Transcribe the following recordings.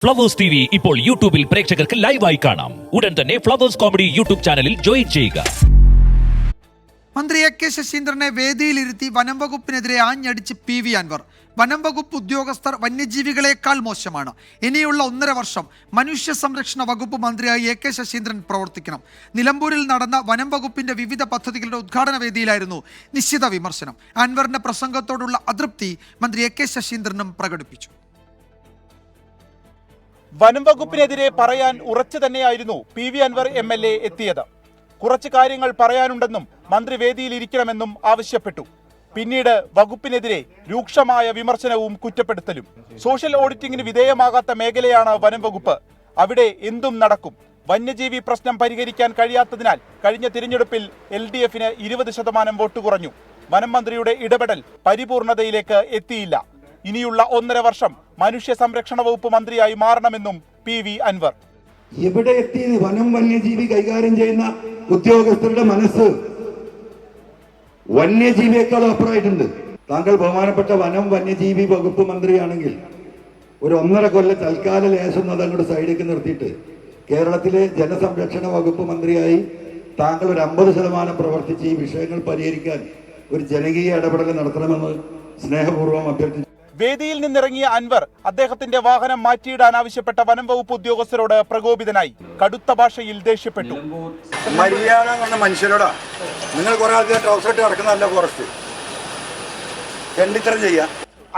Flowers TV ഇപ്പോൾ യൂട്യൂബിൽ പ്രേക്ഷകർക്ക് ലൈവായി കാണാം. ഉടൻ തന്നെ ഫ്ലവേഴ്സ് കോമഡി യൂട്യൂബ് ചാനലിൽ ജോയിൻ ചെയ്യുക. മന്ത്രി എ കെ ശശീന്ദ്രനെ വേദിയിലിരുത്തി വനം വകുപ്പിനെതിരെ ആഞ്ഞടിച്ച് PV അൻവർ. വനം വകുപ്പ് ഉദ്യോഗസ്ഥർ വന്യജീവികളെക്കാൾ മോശമാണ്. ഇനിയുള്ള 1.5 വർഷം മനുഷ്യ സംരക്ഷണ വകുപ്പ് മന്ത്രിയായി എ കെ ശശീന്ദ്രൻ പ്രവർത്തിക്കണം. നിലമ്പൂരിൽ നടന്ന വനം വകുപ്പിന്റെ വിവിധ പദ്ധതികളുടെ ഉദ്ഘാടന വേദിയിലായിരുന്നു നിശ്ചിത വിമർശനം. അൻവറിന്റെ പ്രസംഗത്തോടുള്ള അതൃപ്തി മന്ത്രി എ കെ ശശീന്ദ്രനും പ്രകടിപ്പിച്ചു. വനം വകുപ്പിനെതിരെ പറയാൻ ഉറച്ചു തന്നെയായിരുന്നു PV അൻവർ MLA എത്തിയത്. കുറച്ച് കാര്യങ്ങൾ പറയാനുണ്ടെന്നും മന്ത്രി വേദിയിൽ ഇരിക്കണമെന്നും ആവശ്യപ്പെട്ടു. പിന്നീട് വകുപ്പിനെതിരെ രൂക്ഷമായ വിമർശനവും കുറ്റപ്പെടുത്തലും. സോഷ്യൽ ഓഡിറ്റിംഗിന് വിധേയമാകാത്ത മേഖലയാണ് വനം വകുപ്പ്. അവിടെ എന്തും നടക്കും. വന്യജീവി പ്രശ്നം പരിഹരിക്കാൻ കഴിയാത്തതിനാൽ കഴിഞ്ഞ തിരഞ്ഞെടുപ്പിൽ LDF-ന് 20% വോട്ട് കുറഞ്ഞു. വനം മന്ത്രിയുടെ ഇടപെടൽ പരിപൂർണതയിലേക്ക് എത്തിയില്ല. ഇനിയുള്ള 1.5 വർഷം മനുഷ്യ സംരക്ഷണ വകുപ്പ് മന്ത്രിയായി മാറണമെന്നും PV അൻവർ. എവിടെ എത്തി വനം വന്യജീവി കൈകാര്യം ചെയ്യുന്ന ഉദ്യോഗസ്ഥരുടെ മനസ്സ് വന്യജീവിയേക്കാൾ അപ്പുറമായിട്ടുണ്ട്. താങ്കൾ ബഹുമാനപ്പെട്ട വനം വന്യജീവി വകുപ്പ് മന്ത്രിയാണെങ്കിൽ ഒരു 1.5 കൊല്ലം തൽക്കാല ലേശം അത് അങ്ങോട്ട് സൈഡിലേക്ക് നിർത്തിയിട്ട് കേരളത്തിലെ ജനസംരക്ഷണ വകുപ്പ് മന്ത്രിയായി താങ്കൾ ഒരു 50% പ്രവർത്തിച്ച് ഈ വിഷയങ്ങൾ പരിഹരിക്കാൻ ഒരു ജനകീയ ഇടപെടൽ നടത്തണമെന്ന് സ്നേഹപൂർവ്വം അഭ്യർത്ഥിച്ചു. വേദിയിൽ നിന്നിറങ്ങിയ അൻവർ അദ്ദേഹത്തിന്റെ വാഹനം മാറ്റിയിടാൻ ആവശ്യപ്പെട്ട വനം വകുപ്പ് ഉദ്യോഗസ്ഥരോട് പ്രകോപിതനായി. കടുത്ത ഭാഷയിൽ ദേഷ്യപ്പെട്ടു. മര്യാദ കണ്ട മനുഷ്യരോടാ നിങ്ങൾ കുറെ ആൾക്കാർ ട്രൗസർ ഇട്ട് നടക്കുന്നതല്ല ഫോറസ്റ്റ് രണ്ടിത്തരം ചെയ്യാം.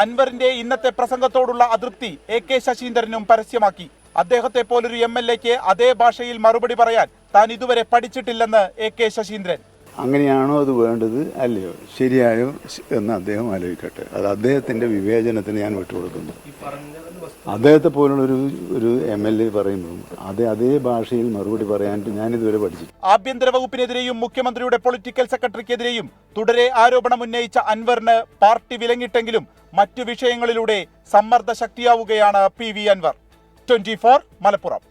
അൻവറിന്റെ ഇന്നത്തെ പ്രസംഗത്തോടുള്ള അതൃപ്തി എ കെ ശശീന്ദ്രനും പരസ്യമാക്കി. അദ്ദേഹത്തെ പോലൊരു MLA-ക്ക് അതേ ഭാഷയിൽ മറുപടി പറയാൻ താൻ ഇതുവരെ പഠിച്ചിട്ടില്ലെന്ന് എ കെ ശശീന്ദ്രൻ. അങ്ങനെയാണോ അത് വേണ്ടത് അല്ലയോ ശരിയായോ എന്ന് അദ്ദേഹം ആലോചിക്കട്ടെ. അത് അദ്ദേഹത്തിന്റെ വിവേചനത്തിന് ഞാൻ വിട്ടുകൊടുക്കുന്നു. അദ്ദേഹത്തെ പോലുള്ള ഒരു MLA പറയുമ്പോൾ അതേ ഭാഷയിൽ മറുപടി പറയാൻ ഞാൻ ഇതുവരെ പഠിച്ചില്ല. ആഭ്യന്തര വകുപ്പിനെതിരെയും മുഖ്യമന്ത്രിയുടെ പൊളിറ്റിക്കൽ സെക്രട്ടറിക്കെതിരെയും തുടരെ ആരോപണം ഉന്നയിച്ച അൻവറിന് പാർട്ടി വിലങ്ങിട്ടെങ്കിലും മറ്റു വിഷയങ്ങളിലൂടെ സമ്മർദ്ദ ശക്തിയാവുകയാണ് PV അൻവർ. 24 മലപ്പുറം.